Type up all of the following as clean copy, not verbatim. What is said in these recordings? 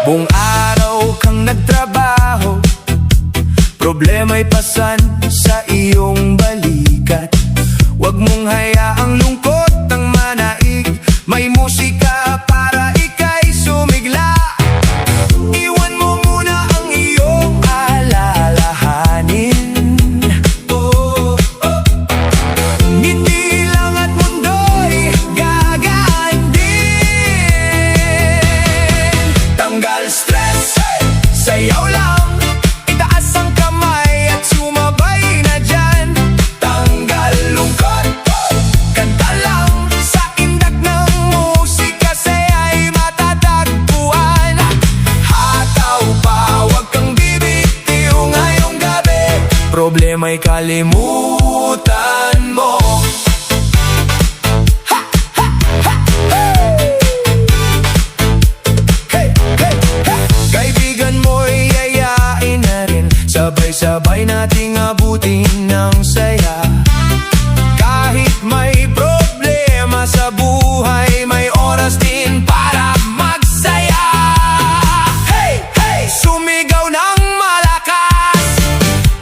Buong araw kang nagtrabaho, problema'y pasan sa iyong balikat. Huwag mong hayaang lungkot ang manaig, may musika para ika'y sumigla. Iwan mo muna ang iyong alalahanin. Ngiti lang at mundo'y gagaan din. Tanggal stress, sayaw lang, itaas ang kamay at sumabay na dyan. Tanggal lungkot, kanta lang, sa indak ng musika saya'y matatagpuan. Hataw pa, huwag kang bibitiw ngayong gabi, problema'y kalimutan mo. Kaibigan mo'y yayain na rin, sabay-sabay nating abutin ng saya. Kahit may problema sa buhay, may oras din para magsaya. Hey, hey! Sumigaw ng malakas,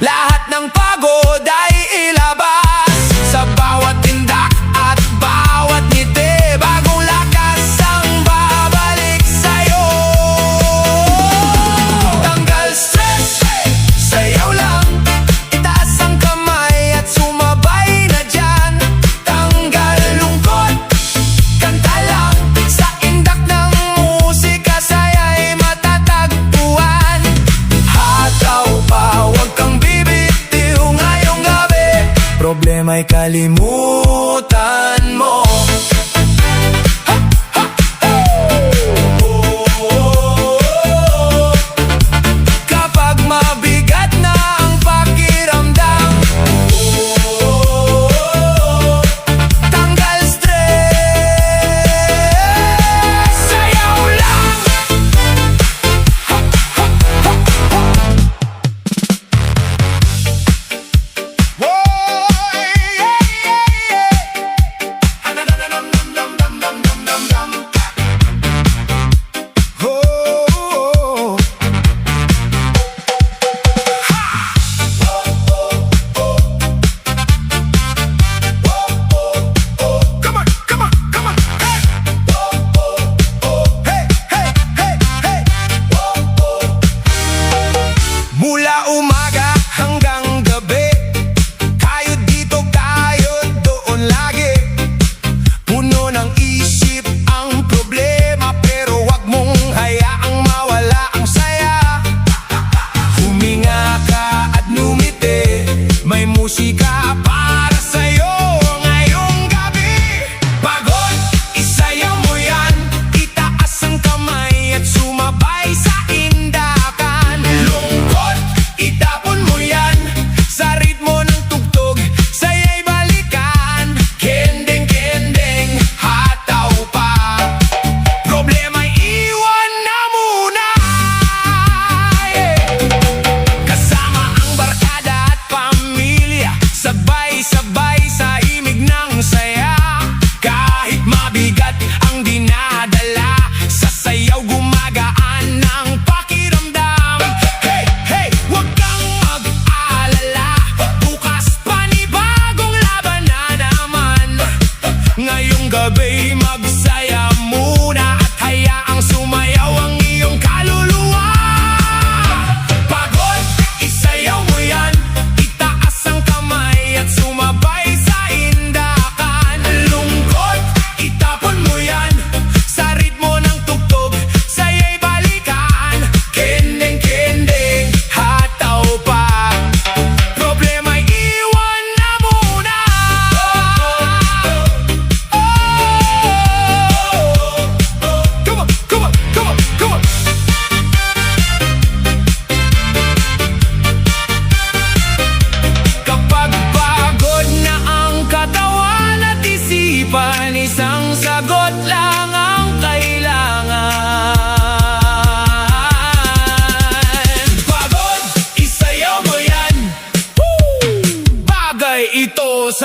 lahat ng pagod ay ilabas. Sa bawat tindak at bawat ngiti, bagong lakas ang babalik sa'yo. Tanggal stress, sayaw lang, itaas ang kamay at sumabay na dyan. Tanggal lungkot, kanta lang, sa indak ng musika saya'y matatagpuan. Hataw pa, huwag kang bibitiw ngayong gabi, problema'y kalimutan mo. Kapag mabigat na ang pakiramdam, tanggal stress, sayaw lang.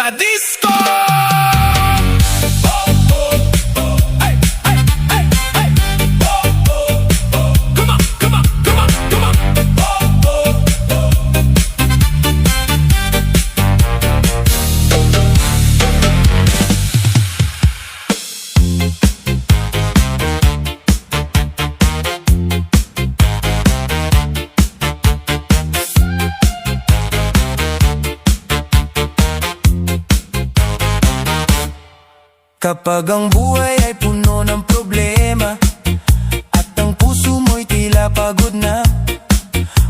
sa disco! Oh, oh, oh. Hey, hey, hey, hey. Oh, oh, oh. Come on, come on, come on, come on. Oh, oh, oh. Kapag ang buhay ay puno ng problema at ang puso mo'y tila pagod na,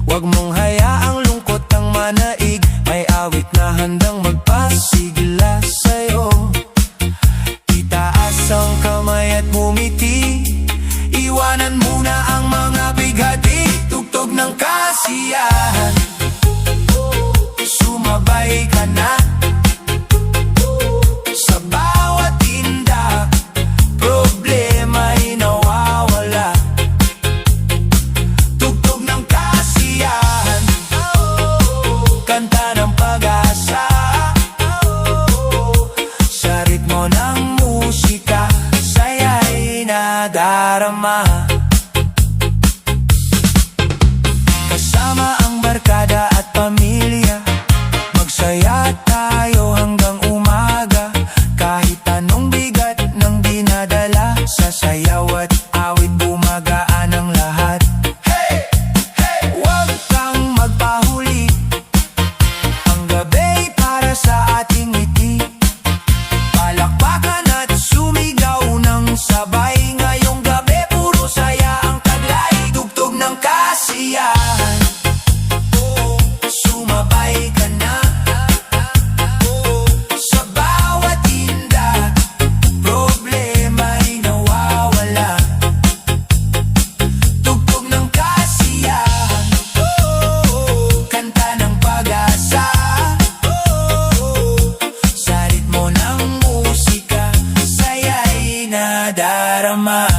huwag mong hayaang lungkot ang manaig. May awit na handang magpasigla sa'yo. Itaas ang kamay at bumiti, iwanan muna ang mga bighati. Tugtog ng kasiyahan, sumabay ka na. Sa bawat tinda, problema'y nawawala. Tugtog ng kasiyahan, kanta ng pag-asa. Sa ritmo ng musika, saya'y nadarama. Kasama ang barkada at pamilya, magsaya tayo hanggang umaga. Kahit anong bigat ng dinadala, sa sayaw at awit bumagaan ang lahat. Hey! Hey! Huwag kang magpahuli, ang gabay para sa ating ngiti. Palakpakan at sumigaw ng sabay, ngayong gabi puro saya ang taglay. Tugtog ng kasiyahan, sumabay ka na. Sa bawat tinda, problema'y nawawala. Tugtog ng kasiyahan, kanta ng pag-asa. Sa ritmo ng musika, saya'y nadarama.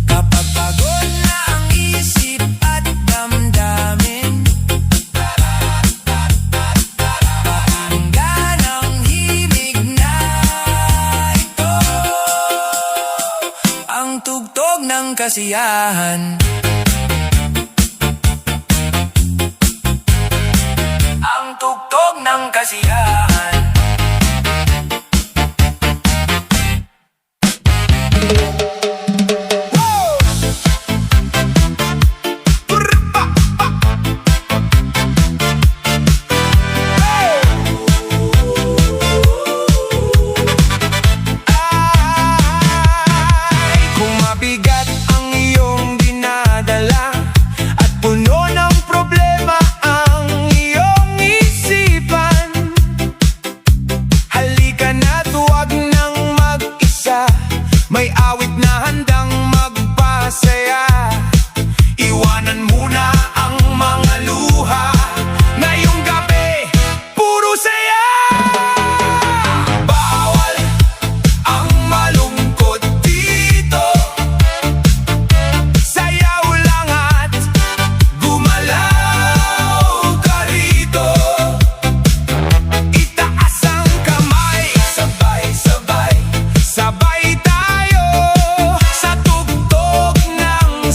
Kapag pagod na ang isip at damdamin, pakinggan ang himig na ito, ang tugtog ng kasiyahan. Ang tugtog ng kasiyahan. Kung mabigat ang iyong dinadala at puno ng problema ang iyong isipan, halika na't huwag nang mag-isa. May awit na handang magpasaya. Iwanan muna ang mga luha, ngayong gabi puro saya. Bawal ang malungkot dito, sayaw lang at gumalaw ka rito. Itaas ang kamay, sabay-sabay, sabay tayo sa tugtog ng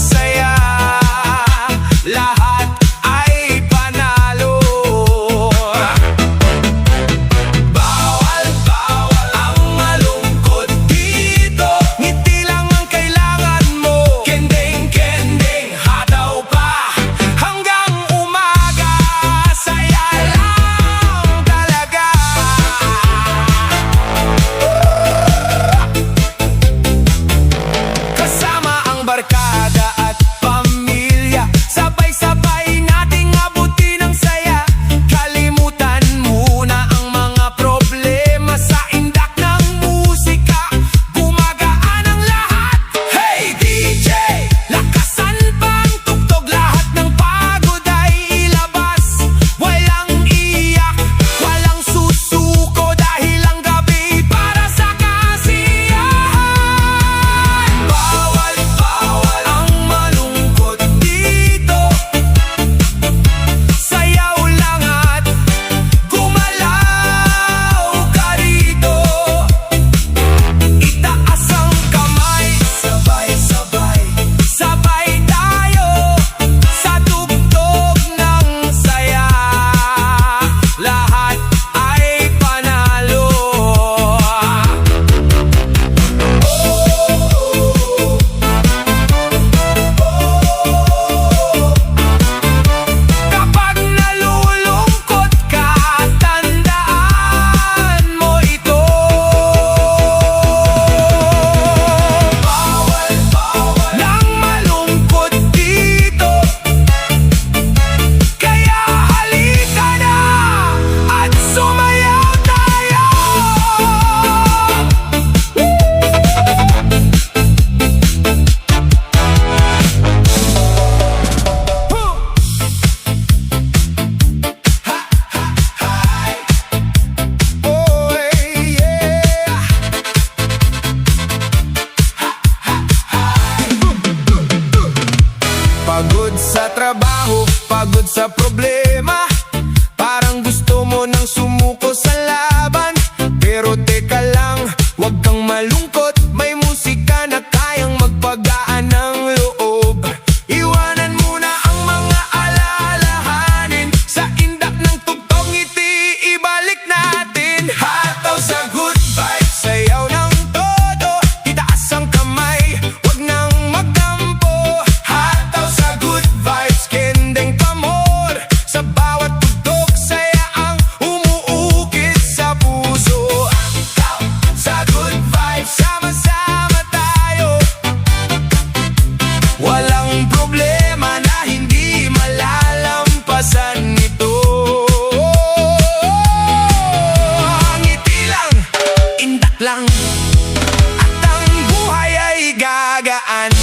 pagod sa problema. Parang gusto mo nang sumuko sa laban. Pero teka lang, wag kang malungkot. May musika na kayang magpagaan ng loob. Iwanan mo na ang mga alalahanin. Sa indak ng tugtog ngiti, ibalik natin. Hataw sa good vibes, sayaw ng todo. Itaas ang kamay, wag nang magtampo. Hataw sa good vibes, kendeng pamor. Sa bawat tugtog, saya ang umuukit sa puso. Hataw sa good vibes, sama-sama tayo. Walang problema na hindi malalampasan ito. Ngiti lang, indak lang, at ang buhay ay gagaan.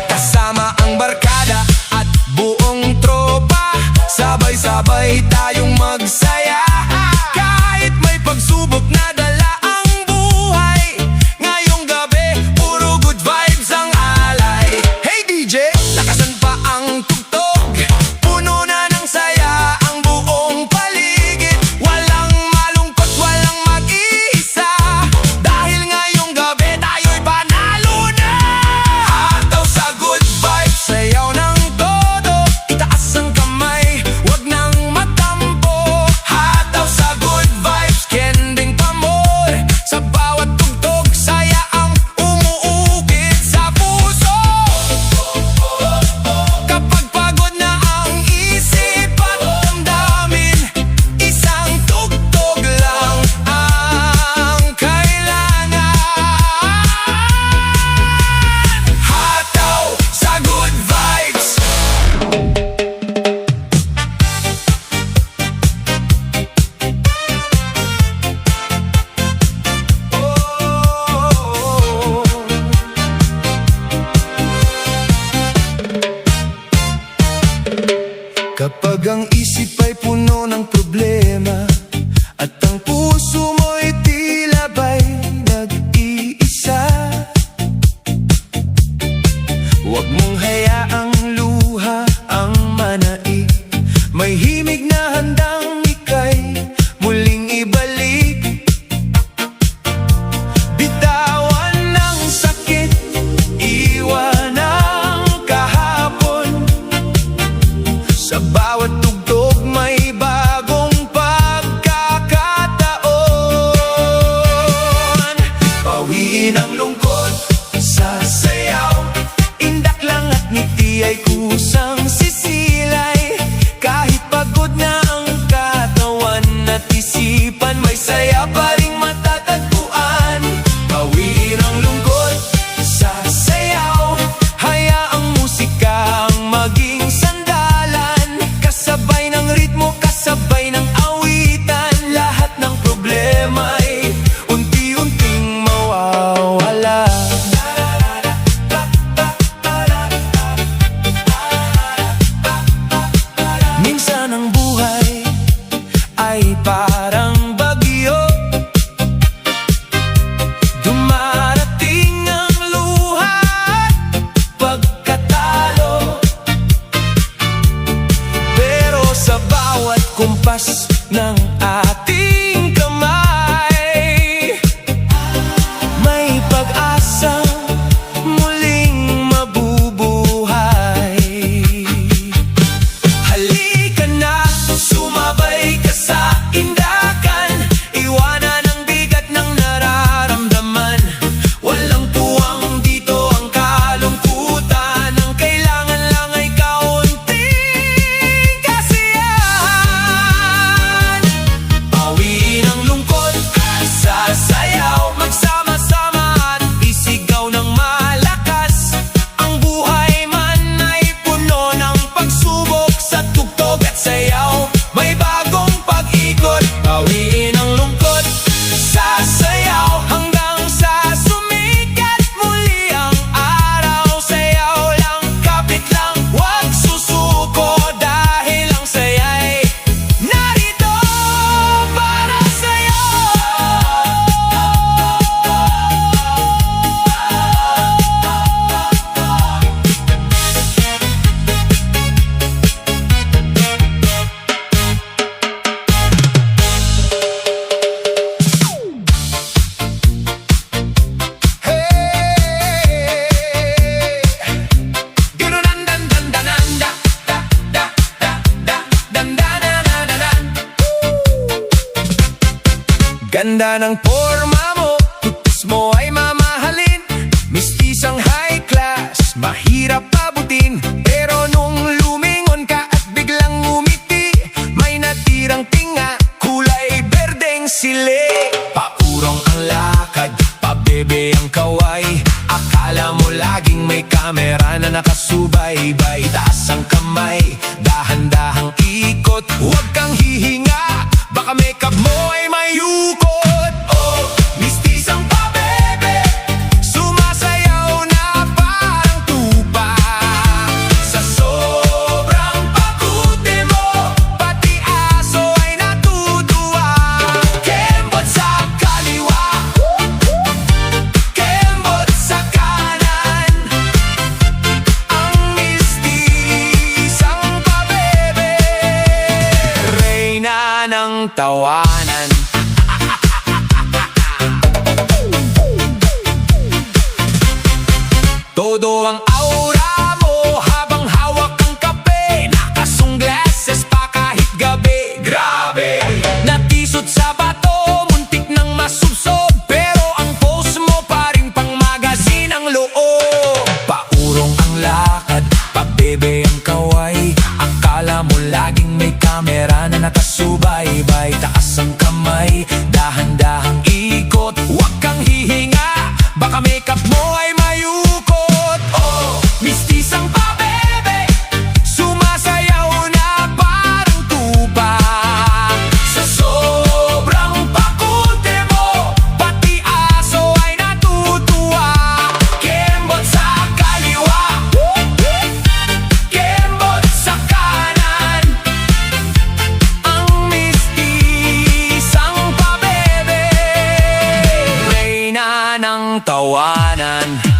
Kasama ang barkada at buong tropa, sabay-sabay tayong magsaya. Kahit may pagsubok na dala ang buhay, ngayong gabi puro good vibes ang alay. Hey DJ, lakasan pa ang tugtog, puno na ng saya ang buong paligid. Walang malungkot, walang mag-iisa, dahil ngayong gabi tayo'y panalo na. Hataw sa good vibes, sayaw ng todo. Itaas ang kamay, wag nang magtampo. Hataw sa good vibes, kending pamor. Sa bawat tugtog, saya ang umuukit sa puso. Kapag pagod na ang isip at damdamin, isang tugtog lang ang kailangan. Hataw sa good vibes. Kapag ang isip ay puno ng problema at ang puso mo'y tila ba'y nag-iisa, huwag mong hayaang luha ang manai. May himig na handang ika'y muling ibalik. Bitawan ng sakit, iwan ang kahapon. Sa bawat tugtog may bagong pagkakataon. Pawiin ang lungkot sa sayaw, indak lang at ngiti ay kusang sisilay. Kahit pagod na ang katawan at isipan, may saya pa ring matatagpuan. Pawiin ang lungkot sa sayaw, hayaang musika ang maging sandalan. Kasabay ng ritmo, kasabay ng awitan, lahat ng problema ay unti-unting mawawala. Minsan ang buhay ay parang bagyo, Ganda ng forma mo, tutis mo ay mamahalin. Mistisang high class, mahirap abutin. Pero nung lumingon ka at biglang ngumiti, may natirang tinga, kulay berdeng sili. Paurong ang lakad, pabebe ang kaway. Akala mo laging may kamera na nakasubaybay. Taas ang kamay, dahan-dahang ikot. Huwag kang hihinga, baka makeup mo ay may ukot. Oh, mistisang pabebe, sumasayaw na parang tupa. Sa sobrang pakute mo, pati aso ay natutuwa. Kembot sa kaliwa, kembot sa kanan. Ang mistisang pabebe, reyna ng tawanan. Todo ang aura mo habang hawak ang kape. Nakasunglasses pa kahit gabi. Grabe! Natisod sa bato, muntik nang masubsob. Pero ang pose mo pa rin pang magazine ang loob. Paurong ang lakad, pabebe ang kaway. Akala mo laging may kamera na nakasubaybay. Taas ang kamay, dahan-dahang ikot. Huwag kang hihinga, baka makeup mo ay may ukot. Oh, mistisang pabebe, sumasayaw na parang tupa. Sa sobrang pakute mo, pati aso ay natutuwa. Kembot sa kaliwa, kembot sa kanan. Ang mistisang pabebe, reyna ng tawanan.